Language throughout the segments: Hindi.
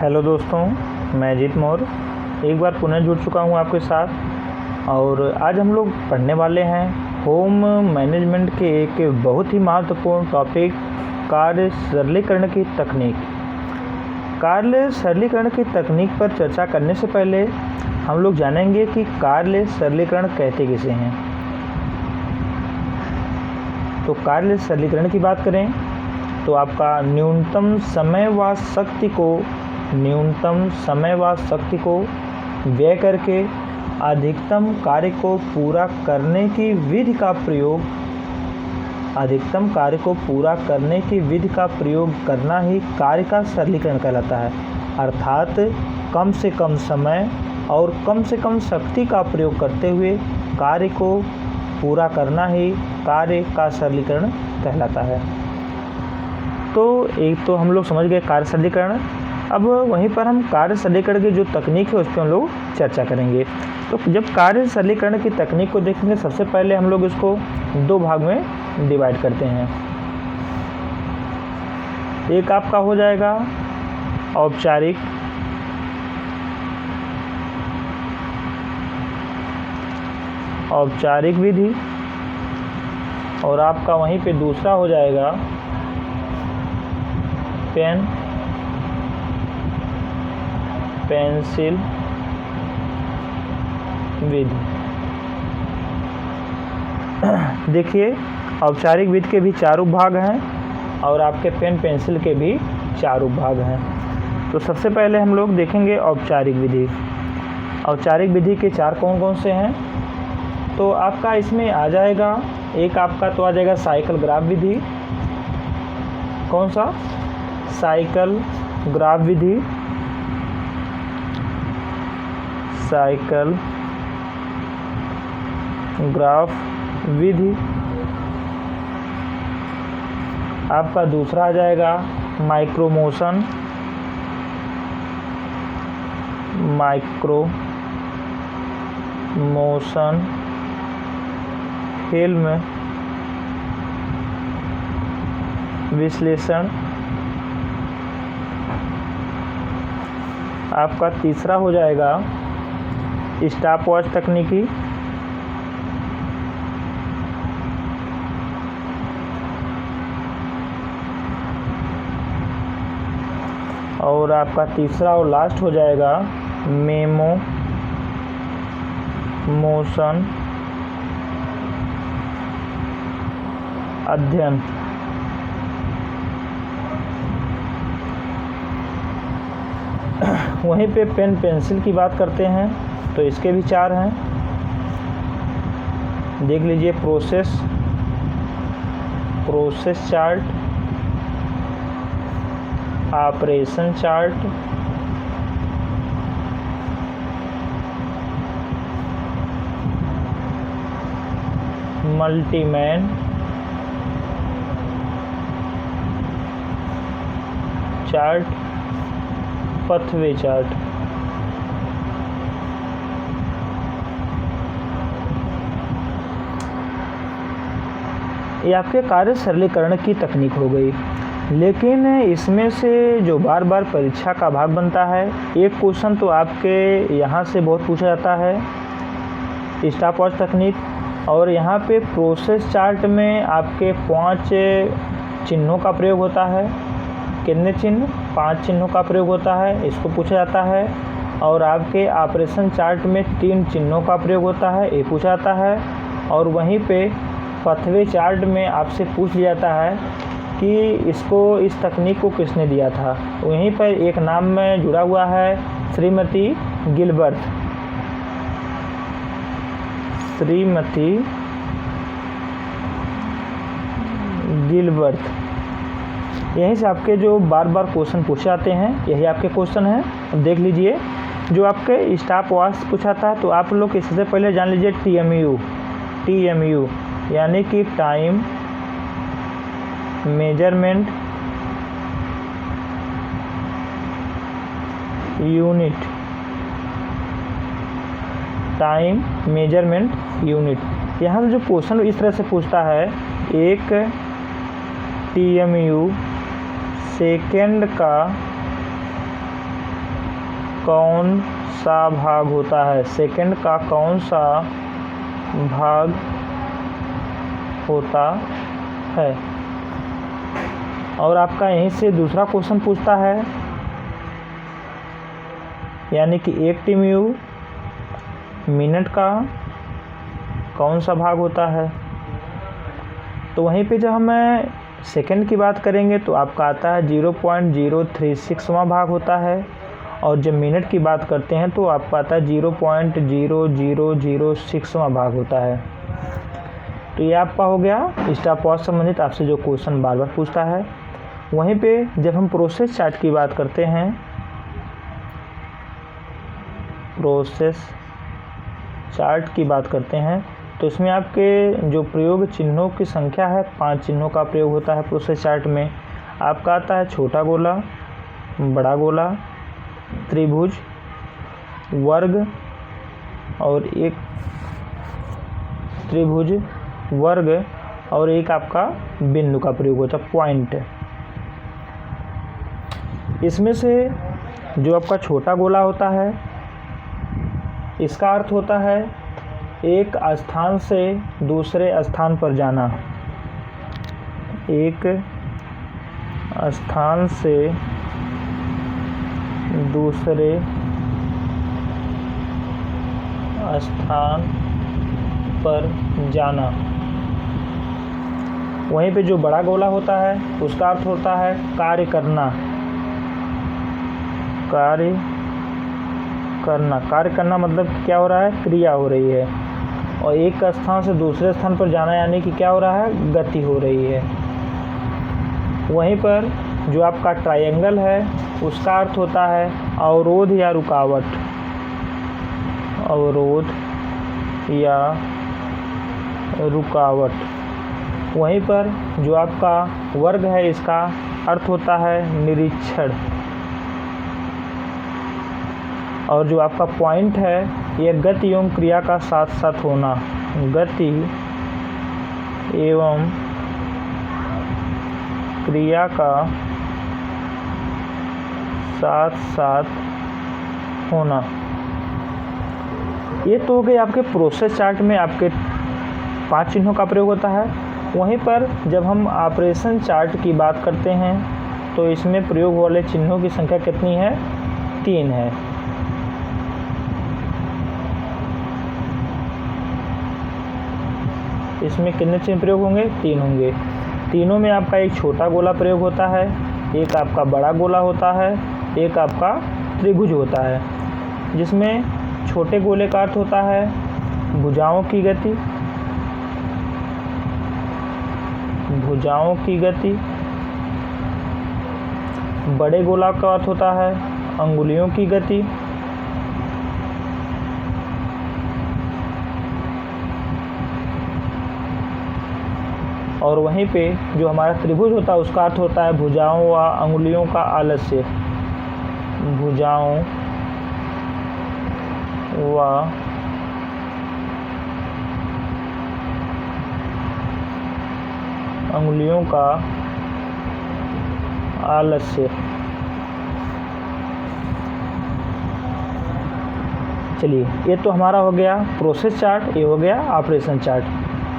हेलो दोस्तों, मैं अजीत मौर्य एक बार पुनः जुड़ चुका हूं आपके साथ। और आज हम लोग पढ़ने वाले हैं होम मैनेजमेंट के एक बहुत ही महत्वपूर्ण टॉपिक, कार्य सरलीकरण की तकनीक। कार्य सरलीकरण की तकनीक पर चर्चा करने से पहले हम लोग जानेंगे कि कार्य सरलीकरण कहते किसे हैं। तो कार्य सरलीकरण की बात करें तो आपका न्यूनतम समय व शक्ति को व्यय करके अधिकतम कार्य को पूरा करने की विधि का प्रयोग करना ही कार्य का सरलीकरण कहलाता है। अर्थात कम से कम समय और कम से कम शक्ति का प्रयोग करते हुए कार्य को पूरा करना ही कार्य का सरलीकरण कहलाता है। तो एक तो हम लोग समझ गए कार्य सरलीकरण। अब वहीं पर हम कार्य सरलीकरण की जो तकनीक है उस पर हम लोग चर्चा करेंगे। तो जब कार्य सरलीकरण की तकनीक को देखेंगे, सबसे पहले हम लोग इसको दो भाग में डिवाइड करते हैं। एक आपका हो जाएगा औपचारिक विधि, और आपका वहीं पे दूसरा हो जाएगा पेन पेंसिल विधि। देखिए, औपचारिक विधि के भी चार उपभाग हैं और आपके पेन पेंसिल के भी चार उपभाग हैं। तो सबसे पहले हम लोग देखेंगे औपचारिक विधि। औपचारिक विधि के चार कौन कौन से हैं? तो आपका इसमें आ जाएगा, एक आपका तो आ जाएगा साइकिल ग्राफ विधि। कौन सा? साइकिल ग्राफ विधि। साइकिल ग्राफ विधि। आपका दूसरा आ जाएगा माइक्रो मोशन फिल्म विश्लेषण। आपका तीसरा हो जाएगा स्टॉपवॉच तकनीकी। और आपका तीसरा और लास्ट हो जाएगा मेमो मोशन अध्ययन। वहीं पे पेन पेंसिल की बात करते हैं तो इसके भी चार हैं। देख लीजिए, process chart, operation chart, multiman chart, pathway chart. ये आपके कार्य सरलीकरण की तकनीक हो गई। लेकिन इसमें से जो बार बार परीक्षा का भाग बनता है, एक क्वेश्चन तो आपके यहाँ से बहुत पूछा जाता है, स्टॉपवॉच तकनीक। और यहाँ पे प्रोसेस चार्ट में आपके 5 चिन्हों का प्रयोग होता है। कितने चिन्ह? 5 चिन्हों का प्रयोग होता है, इसको पूछा जाता है। और आपके ऑपरेशन चार्ट में 3 चिन्हों का प्रयोग होता है, ये पूछा जाता है। और वहीं पे पथवे चार्ट में आपसे पूछ लिया जाता है कि इस तकनीक को किसने दिया था। वहीं पर एक नाम में जुड़ा हुआ है, श्रीमती गिलबर्ट। यहीं से आपके जो बार बार क्वेश्चन पूछे जाते हैं, यही आपके क्वेश्चन हैं। अब देख लीजिए, जो आपके स्टॉपवॉच पूछा था तो आप लोग इससे पहले जान लीजिए TMU यानी कि टाइम मेजरमेंट यूनिट। यहाँ जो क्वेश्चन इस तरह से पूछता है, एक TMU सेकेंड का कौन सा भाग होता है, सेकंड का कौन सा भाग होता है। और आपका यहीं से दूसरा क्वेश्चन पूछता है, यानी कि 1 TMU मिनट का कौन सा भाग होता है। तो वहीं पे जब हम सेकंड की बात करेंगे तो आपका आता है 0.036वां भाग होता है, और जब मिनट की बात करते हैं तो आपका आता है 0.0006वां भाग होता है। तो ये आपका हो गया स्टॉपवॉच संबंधित आपसे जो क्वेश्चन बार बार पूछता है। वहीं पे जब हम प्रोसेस चार्ट की बात करते हैं, प्रोसेस चार्ट की बात करते हैं तो इसमें आपके जो प्रयोग चिन्हों की संख्या है 5 चिन्हों का प्रयोग होता है प्रोसेस चार्ट में। आपका आता है छोटा गोला, बड़ा गोला, त्रिभुज, वर्ग और एक त्रिभुज, वर्ग और एक आपका बिंदु का प्रयोग होता है, पॉइंट। इसमें से जो आपका छोटा गोला होता है इसका अर्थ होता है एक स्थान से दूसरे स्थान पर जाना, एक स्थान से दूसरे स्थान पर जाना। वहीं पे जो बड़ा गोला होता है उसका अर्थ होता है कार्य करना, कार्य करना मतलब क्या हो रहा है, क्रिया हो रही है। और एक स्थान से दूसरे स्थान पर जाना यानी कि क्या हो रहा है, गति हो रही है। वहीं पर जो आपका ट्रायंगल है उसका अर्थ होता है अवरोध या रुकावट, अवरोध या रुकावट। वहीं पर जो आपका वर्ग है इसका अर्थ होता है निरीक्षण। और जो आपका पॉइंट है यह गति एवं क्रिया का साथ साथ होना, गति एवं क्रिया का साथ साथ होना। ये तो हो गए आपके प्रोसेस चार्ट में आपके 5 चिन्हों का प्रयोग होता है। वहीं पर जब हम ऑपरेशन चार्ट की बात करते हैं तो इसमें प्रयोग वाले चिन्हों की संख्या कितनी है, 3 है। इसमें कितने चिन्ह प्रयोग होंगे, 3 होंगे। तीनों में आपका एक छोटा गोला प्रयोग होता है, एक आपका बड़ा गोला होता है, एक आपका त्रिभुज होता है। जिसमें छोटे गोले का अर्थ होता है भुजाओं की गति, भुजाओं की गति। बड़े गोला का अर्थ होता है अंगुलियों की गति। और वहीं पे जो हमारा त्रिभुज होता है उसका अर्थ होता है भुजाओं व अंगुलियों का आलस्य, भुजाओं व अंगुलियों का आलस्य। चलिए ये तो हमारा हो गया प्रोसेस चार्ट, ये हो गया ऑपरेशन चार्ट।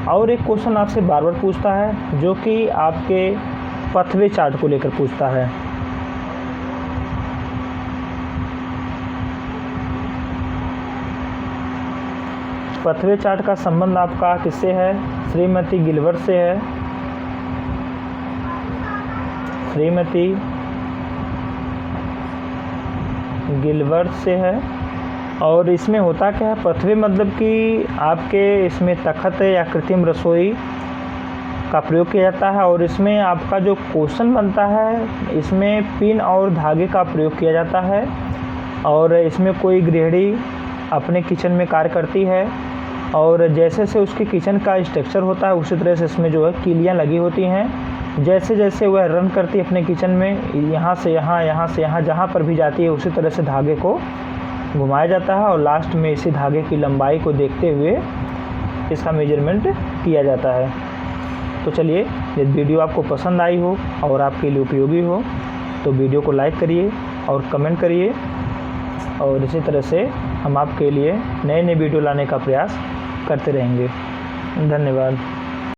और एक क्वेश्चन आपसे बार बार पूछता है जो कि आपके पथवे चार्ट को लेकर पूछता है। पथवे चार्ट का संबंध आपका किससे है, श्रीमती गिलवर्ट से है, श्रीमती गिलवर्ट से है। और इसमें होता क्या है, पथवे मतलब कि आपके इसमें तख़्त या कृत्रिम रसोई का प्रयोग किया जाता है। और इसमें आपका जो क्वेश्चन बनता है इसमें पिन और धागे का प्रयोग किया जाता है। और इसमें कोई गृहिणी अपने किचन में कार्य करती है और जैसे जैसे उसकी किचन का स्ट्रक्चर होता है उसी तरह से इसमें जो है कीलियाँ लगी होती हैं। जैसे जैसे वह रन करती है अपने किचन में, यहाँ से यहाँ, यहाँ से यहाँ, जहाँ पर भी जाती है उसी तरह से धागे को घुमाया जाता है और लास्ट में इसी धागे की लंबाई को देखते हुए इसका मेजरमेंट किया जाता है। तो चलिए, यदि वीडियो आपको पसंद आई हो और आपके लिए उपयोगी हो तो वीडियो को लाइक करिए और कमेंट करिए। और इसी तरह से हम आपके लिए नए नए वीडियो लाने का प्रयास करते रहेंगे। धन्यवाद।